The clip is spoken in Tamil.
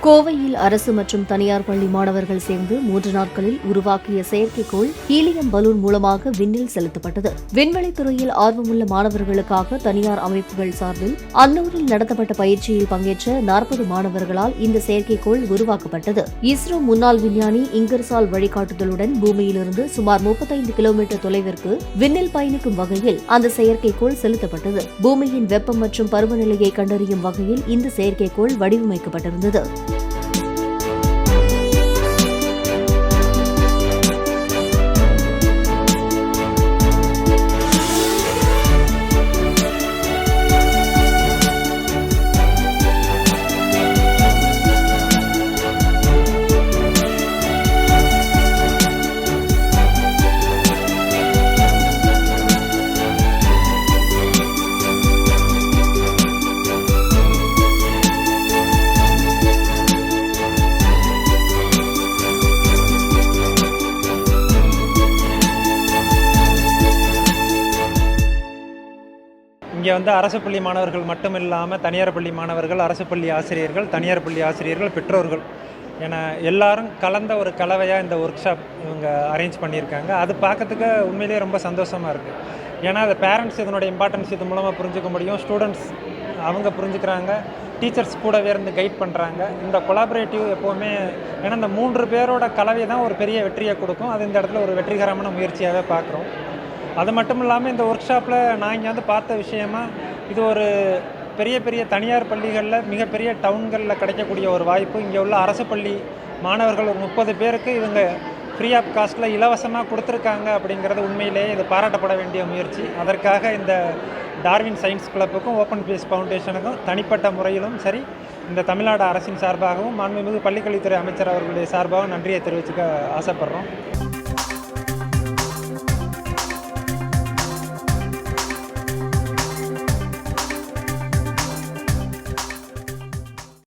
கோவையில் அரசு மற்றும் தனியார் பள்ளி மாணவர்கள் சேர்ந்து 3 நாட்களில் உருவாக்கிய செயற்கைக்கோள் ஹீலியம் பலூன் மூலமாக விண்ணில் செலுத்தப்பட்டது. விண்வெளித்துறையில் ஆர்வமுள்ள மாணவர்களுக்காக தனியார் அமைப்புகள் சார்பில் அன்னூரில் நடத்தப்பட்ட பயிற்சியில் பங்கேற்ற 40 மாணவர்களால் இந்த செயற்கைக்கோள் உருவாக்கப்பட்டது. இஸ்ரோ முன்னாள் விஞ்ஞானி இங்கர்சால் வழிகாட்டுதலுடன் பூமியிலிருந்து சுமார் 35 கிலோமீட்டர் தொலைவிற்கு விண்ணில் பயணிக்கும் வகையில் அந்த செயற்கைக்கோள் செலுத்தப்பட்டது. பூமியின் வெப்பம் மற்றும் பருவநிலையை கண்டறியும் வகையில் இந்த செயற்கைக்கோள் வடிவமைக்கப்பட்டிருந்தது. இங்கே அரசு பள்ளி மாணவர்கள் மட்டும் இல்லாமல் தனியார் பள்ளி மாணவர்கள், அரசு பள்ளி ஆசிரியர்கள், தனியார் பள்ளி ஆசிரியர்கள், பெற்றோர்கள் என எல்லாரும் கலந்த ஒரு கலவையாக இந்த ஒர்க் ஷாப் இவங்க அரேஞ்ச் பண்ணியிருக்காங்க. அது பார்க்கறதுக்கு உண்மையிலேயே ரொம்ப சந்தோஷமாக இருக்குது. ஏன்னா அது பேரண்ட்ஸ் இதனுடைய இம்பார்ட்டன்ஸ் இது மூலமாக புரிஞ்சுக்க முடியும். ஸ்டூடெண்ட்ஸ் அவங்க புரிஞ்சுக்கிறாங்க, டீச்சர்ஸ் கூடவே இருந்து கைட் பண்ணுறாங்க. இந்த கொலாபரேட்டிவ் எப்போவுமே ஏன்னா இந்த 3 பேரோட கலவை தான் ஒரு பெரிய வெற்றியை கொடுக்கும். அது இந்த இடத்துல ஒரு வெற்றிகரமான முயற்சியாகவே பார்க்குறோம். அது மட்டும் இல்லாமல் இந்த ஒர்க் ஷாப்பில் நான் இங்கே பார்த்த விஷயமா இது ஒரு பெரிய பெரிய தனியார் பள்ளிகளில் மிகப்பெரிய டவுன்களில் கிடைக்கக்கூடிய ஒரு வாய்ப்பு. இங்கே உள்ள அரசு பள்ளி மாணவர்கள் ஒரு 30 பேருக்கு இவங்க ஃப்ரீ ஆஃப் காஸ்ட்டில் இலவசமாக கொடுத்துருக்காங்க. அப்படிங்கிறது உண்மையிலேயே இது பாராட்டப்பட வேண்டிய முயற்சி. அதற்காக இந்த டார்வின் சயின்ஸ் கிளப்புக்கும் ஓப்பன் ஸ்பேஸ் ஃபவுண்டேஷனுக்கும் தனிப்பட்ட முறையிலும் சரி, இந்த தமிழ்நாடு அரசின் சார்பாகவும் மாண்புமிகு பள்ளிக்கல்வித்துறை அமைச்சர் அவர்களுடைய சார்பாகவும் நன்றியை தெரிவிச்சுக்க ஆசைப்படுறோம்.